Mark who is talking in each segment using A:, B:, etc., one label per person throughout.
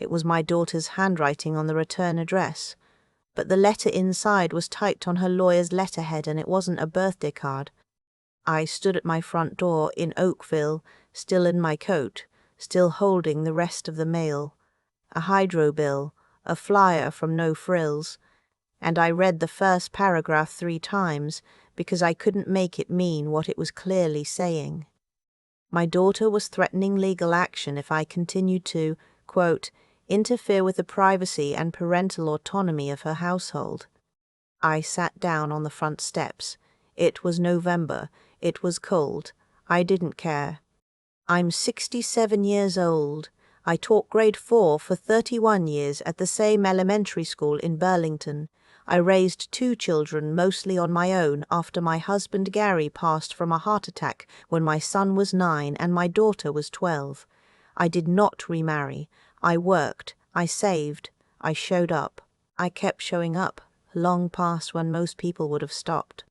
A: It was my daughter's handwriting on the return address, but the letter inside was typed on her lawyer's letterhead and it wasn't a birthday card. I stood at my front door in Oakville, still in my coat, still holding the rest of the mail, a hydro bill, a flyer from No Frills, and I read the first paragraph 3 times because I couldn't make it mean what it was clearly saying. My daughter was threatening legal action if I continued to, quote, interfere with the privacy and parental autonomy of her household. I sat down on the front steps. It was November. It was cold. I didn't care. I'm 67 years old. I taught grade 4 for 31 years at the same elementary school in Burlington. I raised 2 children mostly on my own after my husband Gary passed from a heart attack when my son was 9 and my daughter was 12. I did not remarry. I worked. I saved. I showed up. I kept showing up, long past when most people would have stopped.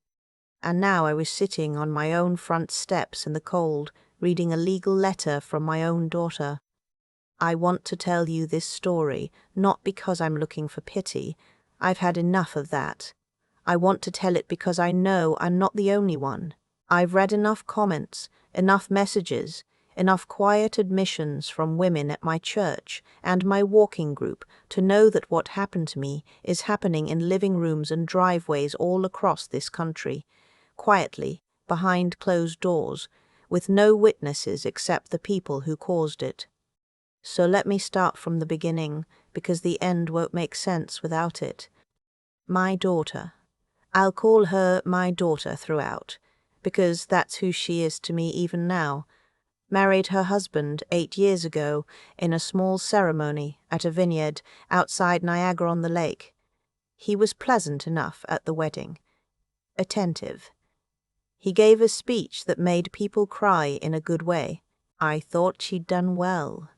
A: And now I was sitting on my own front steps in the cold, reading a legal letter from my own daughter. I want to tell you this story, not because I'm looking for pity. I've had enough of that. I want to tell it because I know I'm not the only one. I've read enough comments, enough messages, enough quiet admissions from women at my church and my walking group to know that what happened to me is happening in living rooms and driveways all across this country, quietly, behind closed doors, with no witnesses except the people who caused it. So let me start from the beginning, because the end won't make sense without it. My daughter. I'll call her my daughter throughout, because that's who she is to me even now. Married her husband 8 years ago in a small ceremony at a vineyard outside Niagara-on-the-Lake. He was pleasant enough at the wedding. Attentive. He gave a speech that made people cry in a good way. I thought she'd done well.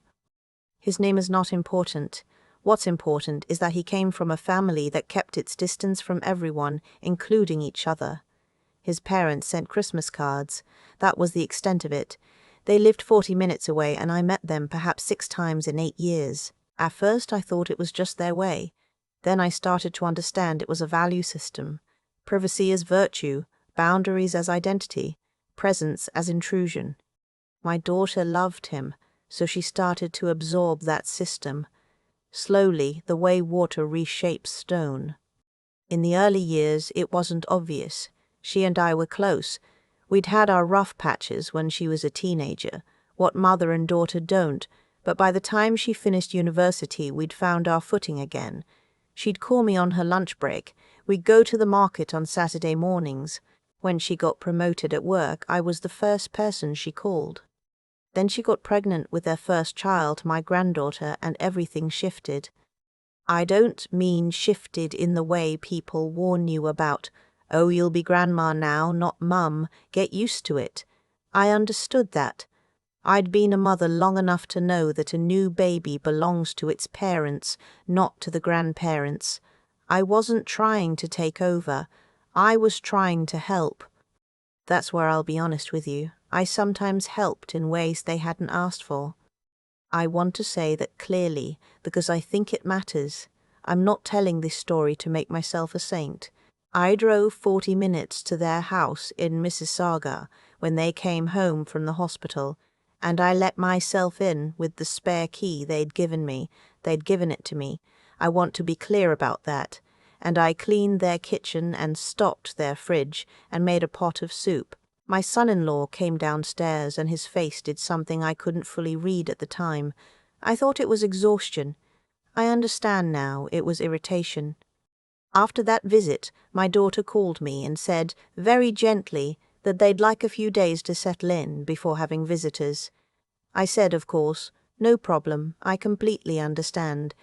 A: His name is not important. What's important is that he came from a family that kept its distance from everyone, including each other. His parents sent Christmas cards. That was the extent of it. They lived 40 minutes away, and I met them perhaps 6 times in 8 years. At first I thought it was just their way. Then I started to understand it was a value system. Privacy as virtue, boundaries as identity, presence as intrusion. My daughter loved him, so she started to absorb that system. Slowly, the way water reshapes stone. In the early years, it wasn't obvious. She and I were close. We'd had our rough patches when she was a teenager, what mother and daughter don't, but by the time she finished university, we'd found our footing again. She'd call me on her lunch break. We'd go to the market on Saturday mornings. When she got promoted at work, I was the first person she called. Then she got pregnant with their first child, my granddaughter, and everything shifted. I don't mean shifted in the way people warn you about, oh, you'll be grandma now, not mum, get used to it. I understood that. I'd been a mother long enough to know that a new baby belongs to its parents, not to the grandparents. I wasn't trying to take over. I was trying to help. That's where I'll be honest with you. I sometimes helped in ways they hadn't asked for. I want to say that clearly, because I think it matters. I'm not telling this story to make myself a saint. I drove 40 minutes to their house in Mississauga when they came home from the hospital, and I let myself in with the spare key they'd given me. They'd given it to me. I want to be clear about that. And I cleaned their kitchen and stocked their fridge and made a pot of soup. My son-in-law came downstairs and his face did something I couldn't fully read at the time. I thought it was exhaustion. I understand now it was irritation. After that visit, my daughter called me and said, very gently, that they'd like a few days to settle in before having visitors. I said, of course, no problem, I completely understand.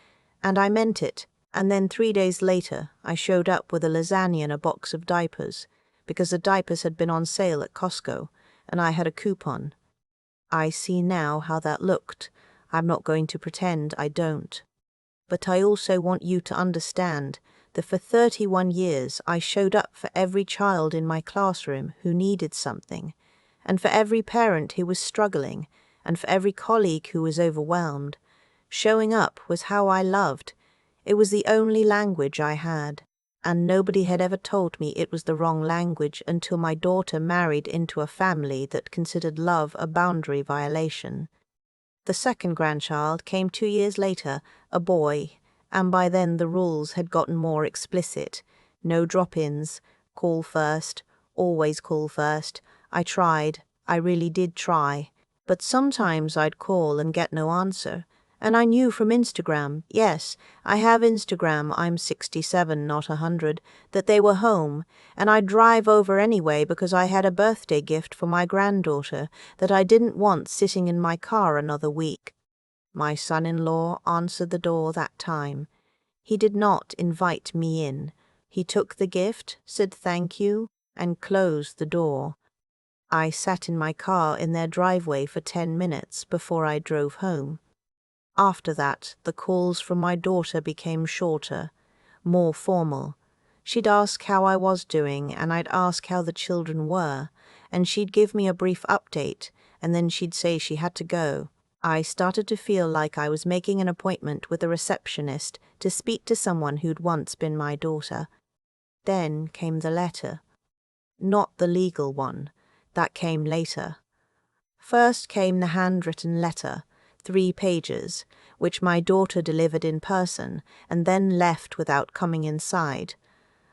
A: And I meant it. And then 3 days later, I showed up with a lasagna and a box of diapers, because the diapers had been on sale at Costco, and I had a coupon. I see now how that looked. I'm not going to pretend I don't. But I also want you to understand that for 31 years I showed up for every child in my classroom who needed something, and for every parent who was struggling, and for every colleague who was overwhelmed. Showing up was how I loved. It was the only language I had, and nobody had ever told me it was the wrong language until my daughter married into a family that considered love a boundary violation. The second grandchild came 2 years later, a boy, and by then the rules had gotten more explicit. No drop-ins, call first, always call first. I tried, I really did try, but sometimes I'd call and get no answer. And I knew from Instagram, yes, I have Instagram, I'm 67, not 100, that they were home, and I'd drive over anyway because I had a birthday gift for my granddaughter that I didn't want sitting in my car another week. My son-in-law answered the door that time. He did not invite me in. He took the gift, said thank you, and closed the door. I sat in my car in their driveway for 10 minutes before I drove home. After that, the calls from my daughter became shorter, more formal. She'd ask how I was doing, and I'd ask how the children were, and she'd give me a brief update, and then she'd say she had to go. I started to feel like I was making an appointment with a receptionist to speak to someone who'd once been my daughter. Then came the letter. Not the legal one. That came later. First came the handwritten letter, 3 pages, which my daughter delivered in person and then left without coming inside.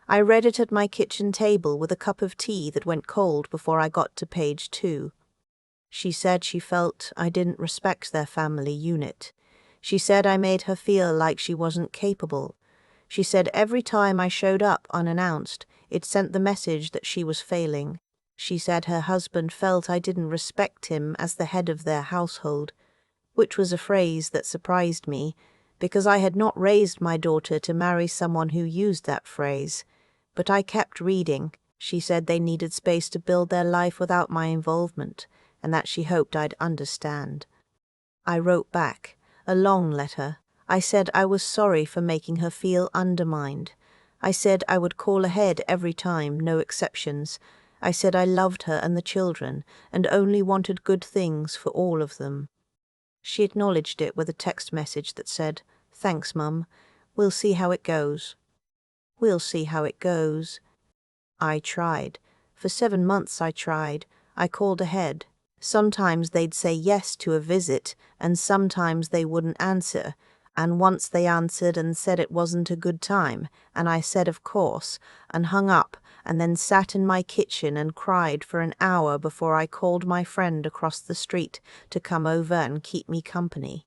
A: I read it at my kitchen table with a cup of tea that went cold before I got to page 2. She said she felt I didn't respect their family unit. She said I made her feel like she wasn't capable. She said every time I showed up unannounced, it sent the message that she was failing. She said her husband felt I didn't respect him as the head of their household, which was a phrase that surprised me, because I had not raised my daughter to marry someone who used that phrase. But I kept reading. She said they needed space to build their life without my involvement, and that she hoped I'd understand. I wrote back, a long letter. I said I was sorry for making her feel undermined. I said I would call ahead every time, no exceptions. I said I loved her and the children, and only wanted good things for all of them. She acknowledged it with a text message that said, "Thanks, Mum. We'll see how it goes." We'll see how it goes. I tried. For 7 months I tried. I called ahead. Sometimes they'd say yes to a visit, and sometimes they wouldn't answer. And once they answered and said it wasn't a good time, and I said of course, and hung up, and then sat in my kitchen and cried for an hour before I called my friend across the street to come over and keep me company.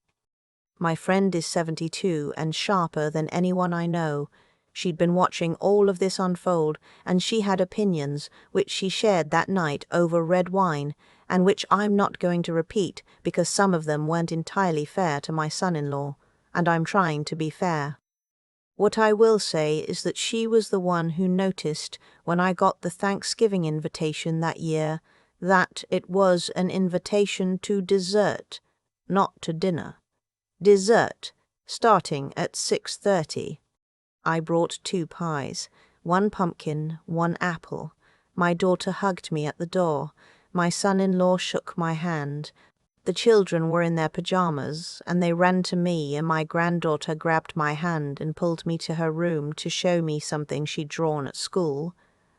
A: My friend is 72 and sharper than anyone I know. She'd been watching all of this unfold, and she had opinions, which she shared that night over red wine, and which I'm not going to repeat because some of them weren't entirely fair to my son-in-law, and I'm trying to be fair. What I will say is that she was the one who noticed when I got the Thanksgiving invitation that year that it was an invitation to dessert, not to dinner. Dessert, starting at 6:30. I brought 2 pies, 1 pumpkin, 1 apple. My daughter hugged me at the door. My son-in-law shook my hand. The children were in their pajamas, and they ran to me, and my granddaughter grabbed my hand and pulled me to her room to show me something she'd drawn at school.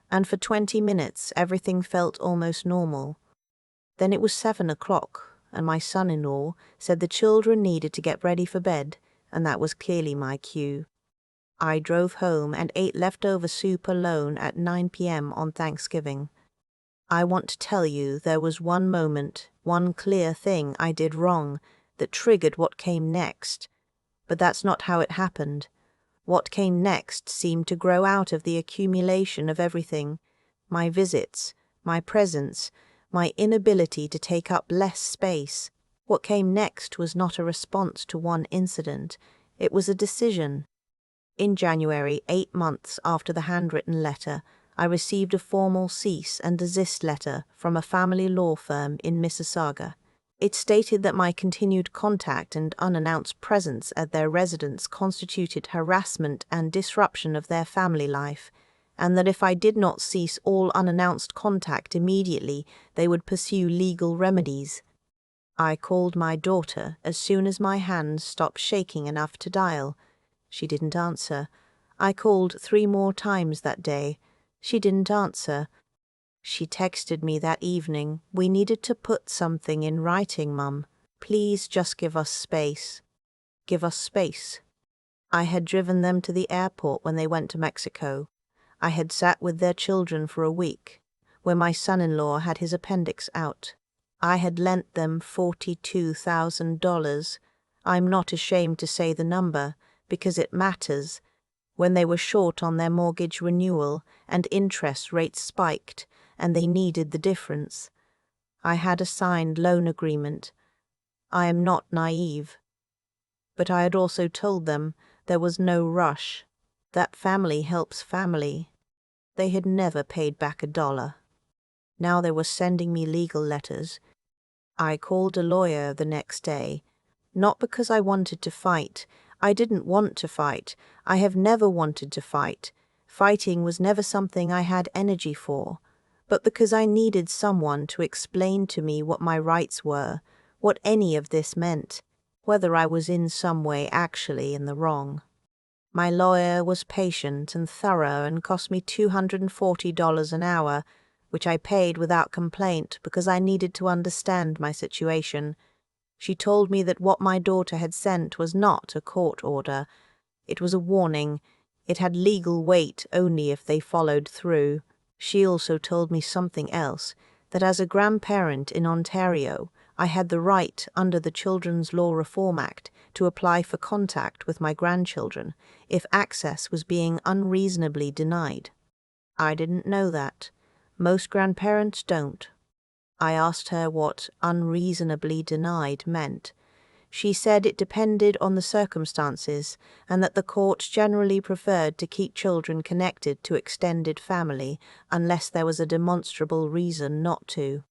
A: And for 20 minutes everything felt almost normal. Then it was 7 o'clock, and my son-in-law said the children needed to get ready for bed, and that was clearly my cue. I drove home and ate leftover soup alone at 9 p.m. on Thanksgiving. I want to tell you there was one moment, one clear thing I did wrong that triggered what came next. But that's not how it happened. What came next seemed to grow out of the accumulation of everything. My visits, my presence, my inability to take up less space. What came next was not a response to one incident. It was a decision. In January, 8 months after the handwritten letter, I received a formal cease and desist letter from a family law firm in Mississauga. It stated that my continued contact and unannounced presence at their residence constituted harassment and disruption of their family life, and that if I did not cease all unannounced contact immediately, they would pursue legal remedies. I called my daughter as soon as my hands stopped shaking enough to dial. She didn't answer. I called 3 more times that day. She didn't answer. She texted me that evening, "We needed to put something in writing, Mum. Please just give us space. Give us space." I had driven them to the airport when they went to Mexico. I had sat with their children for a week, when my son-in-law had his appendix out. I had lent them $42,000. I'm not ashamed to say the number, because it matters. When they were short on their mortgage renewal and interest rates spiked, and they needed the difference. I had a signed loan agreement. I am not naive. But I had also told them there was no rush. That family helps family. They had never paid back $1. Now they were sending me legal letters. I called a lawyer the next day, not because I wanted to fight. I didn't want to fight. I have never wanted to fight. Fighting was never something I had energy for, but because I needed someone to explain to me what my rights were, what any of this meant, whether I was in some way actually in the wrong. My lawyer was patient and thorough and cost me $240 an hour, which I paid without complaint because I needed to understand my situation. She told me that what my daughter had sent was not a court order. It was a warning. It had legal weight only if they followed through. She also told me something else, that as a grandparent in Ontario, I had the right, under the Children's Law Reform Act, to apply for contact with my grandchildren if access was being unreasonably denied. I didn't know that. Most grandparents don't. I asked her what unreasonably denied meant. She said it depended on the circumstances and that the courts generally preferred to keep children connected to extended family unless there was a demonstrable reason not to.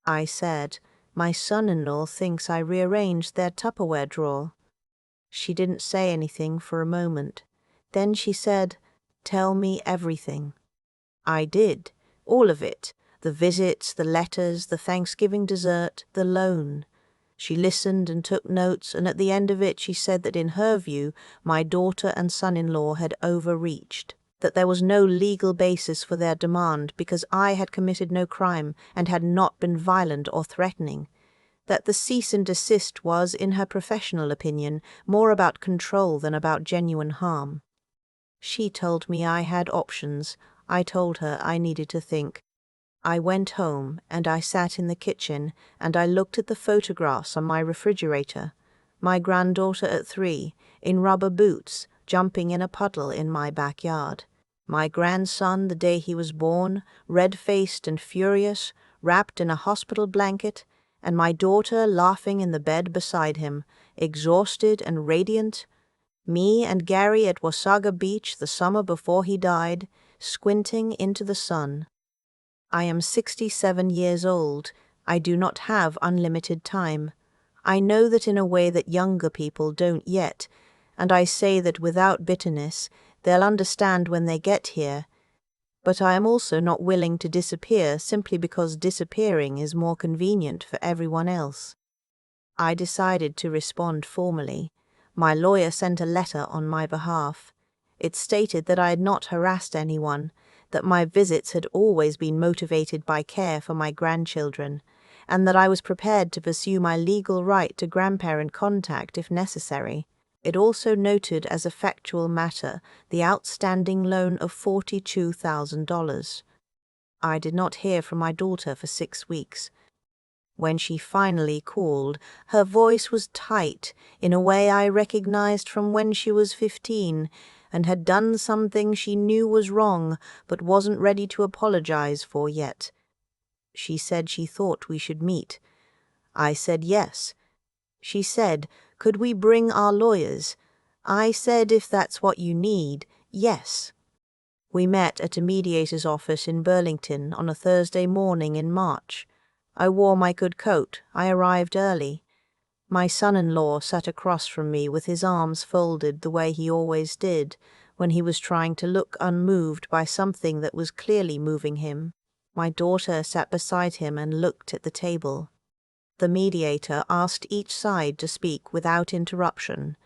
A: I said, "My son-in-law thinks I rearranged their Tupperware drawer." She didn't say anything for a moment. Then she said, "Tell me everything." I did, all of it, the visits, the letters, the Thanksgiving dessert, the loan. She listened and took notes, and at the end of it she said that in her view my daughter and son-in-law had overreached, that there was no legal basis for their demand because I had committed no crime and had not been violent or threatening, that the cease and desist was, in her professional opinion, more about control than about genuine harm. She told me I had options. I told her I needed to think. I went home and I sat in the kitchen and I looked at the photographs on my refrigerator. My granddaughter at 3, in rubber boots, jumping in a puddle in my backyard. My grandson the day he was born, red-faced and furious, wrapped in a hospital blanket, and my daughter laughing in the bed beside him, exhausted and radiant. Me and Gary at Wasaga Beach the summer before he died, squinting into the sun. I am 67 years old. I do not have unlimited time. I know that in a way that younger people don't yet, and I say that without bitterness. They'll understand when they get here. But I am also not willing to disappear simply because disappearing is more convenient for everyone else. I decided to respond formally. My lawyer sent a letter on my behalf. It stated that I had not harassed anyone, that my visits had always been motivated by care for my grandchildren, and that I was prepared to pursue my legal right to grandparent contact if necessary. It also noted as a factual matter the outstanding loan of $42,000. I did not hear from my daughter for 6 weeks. When she finally called, her voice was tight in a way I recognized from when she was 15 and had done something she knew was wrong but wasn't ready to apologize for yet. She said she thought we should meet. I said yes. She said, "Could we bring our lawyers?" I said, "If that's what you need, yes." We met at a mediator's office in Burlington on a Thursday morning in March. I wore my good coat. I arrived early. My son-in-law sat across from me with his arms folded the way he always did when he was trying to look unmoved by something that was clearly moving him. My daughter sat beside him and looked at the table. The mediator asked each side to speak without interruption.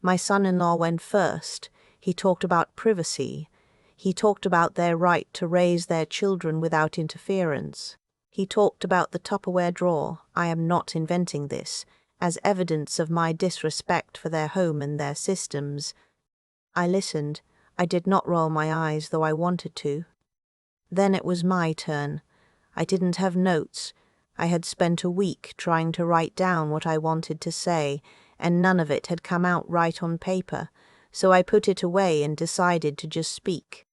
A: My son-in-law went first. He talked about privacy. He talked about their right to raise their children without interference. He talked about the Tupperware drawer, I am not inventing this, as evidence of my disrespect for their home and their systems. I listened. I did not roll my eyes, though I wanted to. Then it was my turn. I didn't have notes. I had spent a week trying to write down what I wanted to say, and none of it had come out right on paper, so I put it away and decided to just speak.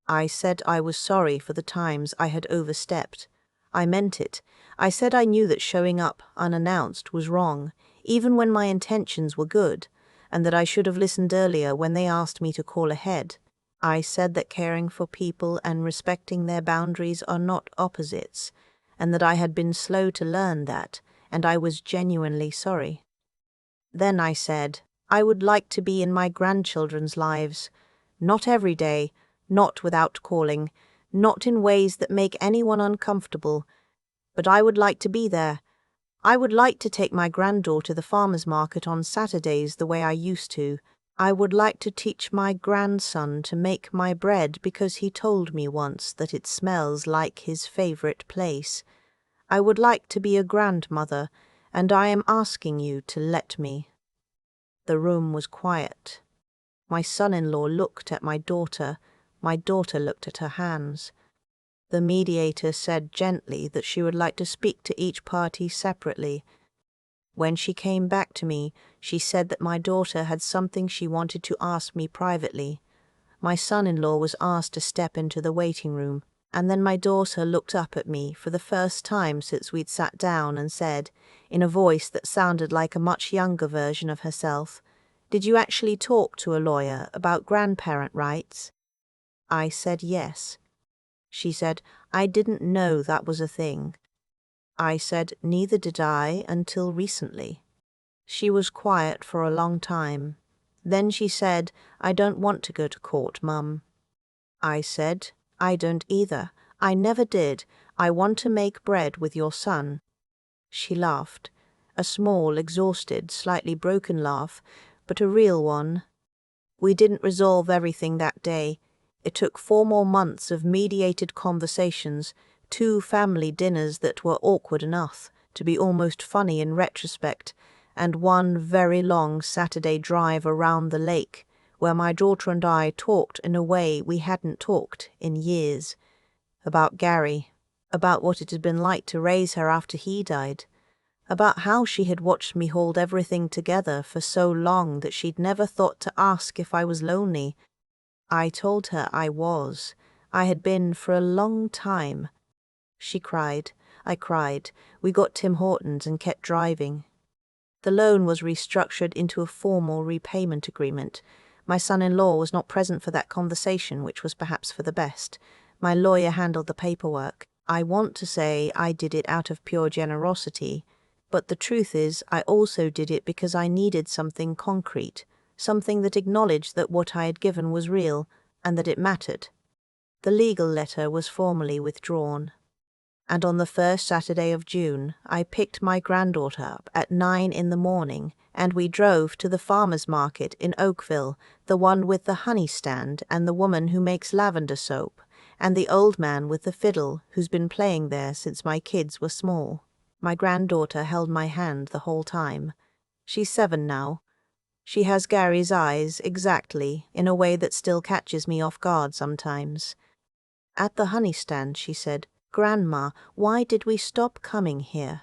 A: I said I was sorry for the times I had overstepped. I meant it. I said I knew that showing up unannounced was wrong, even when my intentions were good, and that I should have listened earlier when they asked me to call ahead. I said that caring for people and respecting their boundaries are not opposites, and that I had been slow to learn that, and I was genuinely sorry. Then I said, I would like to be in my grandchildren's lives, not every day, not without calling, not in ways that make anyone uncomfortable, but I would like to be there. I would like to take my granddaughter to the farmer's market on Saturdays the way I used to. I would like to teach my grandson to make my bread because he told me once that it smells like his favorite place. I would like to be a grandmother, and I am asking you to let me. The room was quiet. My son-in-law looked at my daughter looked at her hands. The mediator said gently that she would like to speak to each party separately. When she came back to me, she said that my daughter had something she wanted to ask me privately. My son-in-law was asked to step into the waiting room, and then my daughter looked up at me for the first time since we'd sat down and said, in a voice that sounded like a much younger version of herself, "Did you actually talk to a lawyer about grandparent rights?" I said yes. She said, I didn't know that was a thing. I said, neither did I until recently. She was quiet for a long time. Then she said, I don't want to go to court, Mum. I said, I don't either. I never did. I want to make bread with your son. She laughed, a small, exhausted, slightly broken laugh, but a real one. We didn't resolve everything that day. It took 4 more months of mediated conversations, 2 family dinners that were awkward enough to be almost funny in retrospect, and 1 very long Saturday drive around the lake, where my daughter and I talked in a way we hadn't talked in years. About Gary, about what it had been like to raise her after he died, about how she had watched me hold everything together for so long that she'd never thought to ask if I was lonely. I told her I was. I had been for a long time. She cried. I cried. We got Tim Hortons and kept driving. The loan was restructured into a formal repayment agreement. My son-in-law was not present for that conversation, which was perhaps for the best. My lawyer handled the paperwork. I want to say I did it out of pure generosity, but the truth is I also did it because I needed something concrete, something that acknowledged that what I had given was real and that it mattered. The legal letter was formally withdrawn. And on the first Saturday of June, I picked my granddaughter up at 9 in the morning, and we drove to the farmer's market in Oakville, the one with the honey stand and the woman who makes lavender soap, and the old man with the fiddle who's been playing there since my kids were small. My granddaughter held my hand the whole time. She's 7 now. She has Gary's eyes, exactly, in a way that still catches me off guard sometimes. At the honey stand, she said, Grandma, why did we stop coming here?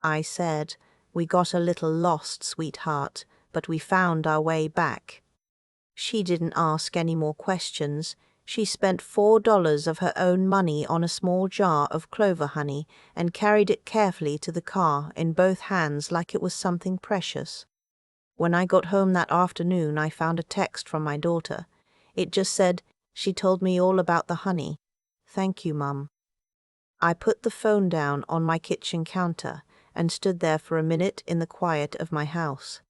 A: I said, we got a little lost, sweetheart, but we found our way back. She didn't ask any more questions. She spent $4 of her own money on a small jar of clover honey and carried it carefully to the car in both hands like it was something precious. When I got home that afternoon, I found a text from my daughter. It just said, she told me all about the honey. Thank you, Mum. I put the phone down on my kitchen counter and stood there for a minute in the quiet of my house.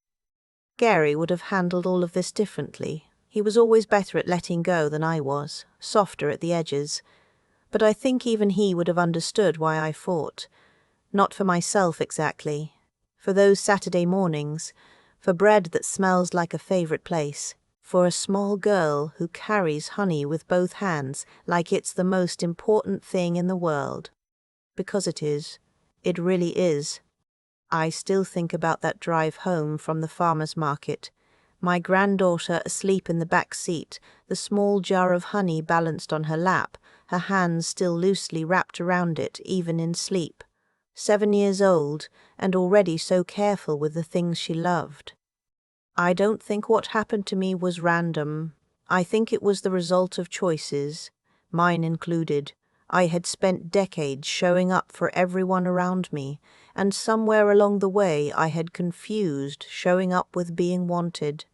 A: Gary would have handled all of this differently. He was always better at letting go than I was, softer at the edges. But I think even he would have understood why I fought. Not for myself exactly. For those Saturday mornings, for bread that smells like a favorite place, for a small girl who carries honey with both hands like it's the most important thing in the world. Because it is. It really is. I still think about that drive home from the farmer's market, my granddaughter asleep in the back seat, the small jar of honey balanced on her lap, her hands still loosely wrapped around it even in sleep. 7 years old, and already so careful with the things she loved. I don't think what happened to me was random. I think it was the result of choices, mine included. I had spent decades showing up for everyone around me, and somewhere along the way I had confused showing up with being wanted.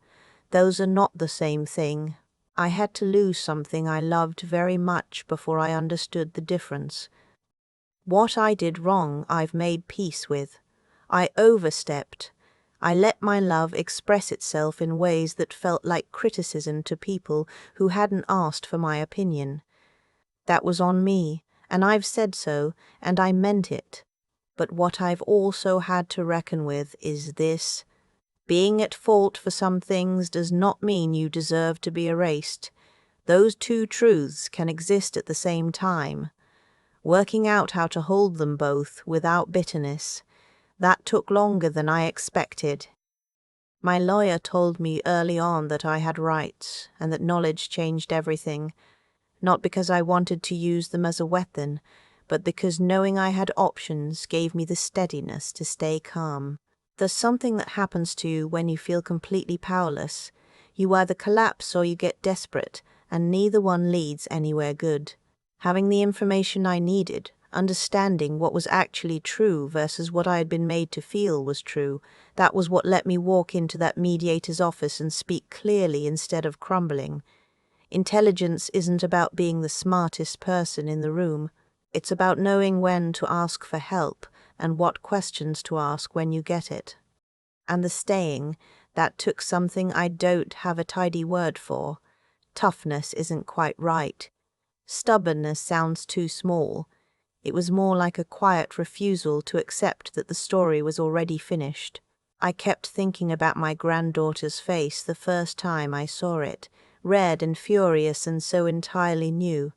A: Those are not the same thing. I had to lose something I loved very much before I understood the difference. What I did wrong I've made peace with. I overstepped. I let my love express itself in ways that felt like criticism to people who hadn't asked for my opinion. That was on me, and I've said so, and I meant it. But what I've also had to reckon with is this. Being at fault for some things does not mean you deserve to be erased. Those two truths can exist at the same time. Working out how to hold them both without bitterness. That took longer than I expected. My lawyer told me early on that I had rights and that knowledge changed everything, not because I wanted to use them as a weapon, but because knowing I had options gave me the steadiness to stay calm. There's something that happens to you when you feel completely powerless. You either collapse or you get desperate, and neither one leads anywhere good. Having the information I needed, understanding what was actually true versus what I had been made to feel was true, that was what let me walk into that mediator's office and speak clearly instead of crumbling. Intelligence isn't about being the smartest person in the room. It's about knowing when to ask for help and what questions to ask when you get it. And the staying, that took something I don't have a tidy word for. Toughness isn't quite right. Stubbornness sounds too small. It was more like a quiet refusal to accept that the story was already finished. I kept thinking about my granddaughter's face the first time I saw it, red and furious and so entirely new,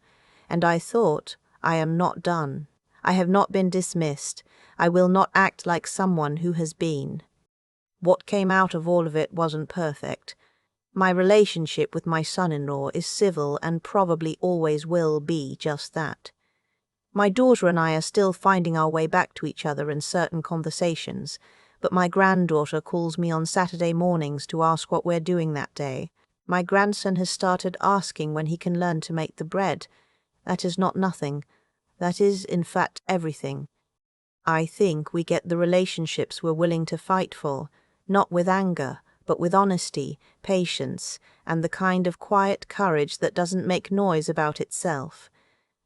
A: and I thought, I am not done. I have not been dismissed. I will not act like someone who has been. What came out of all of it wasn't perfect. My relationship with my son-in-law is civil and probably always will be just that. My daughter and I are still finding our way back to each other in certain conversations, but my granddaughter calls me on Saturday mornings to ask what we're doing that day. My grandson has started asking when he can learn to make the bread. That is not nothing. That is, in fact, everything. I think we get the relationships we're willing to fight for, not with anger, but with honesty, patience, and the kind of quiet courage that doesn't make noise about itself.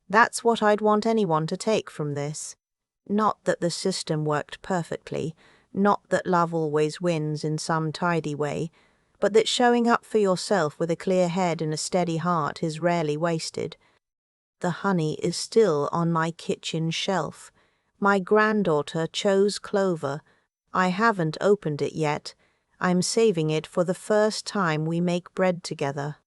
A: That's what I'd want anyone to take from this. Not that the system worked perfectly, not that love always wins in some tidy way, but that showing up for yourself with a clear head and a steady heart is rarely wasted. The honey is still on my kitchen shelf. My granddaughter chose clover. I haven't opened it yet. I'm saving it for the first time we make bread together.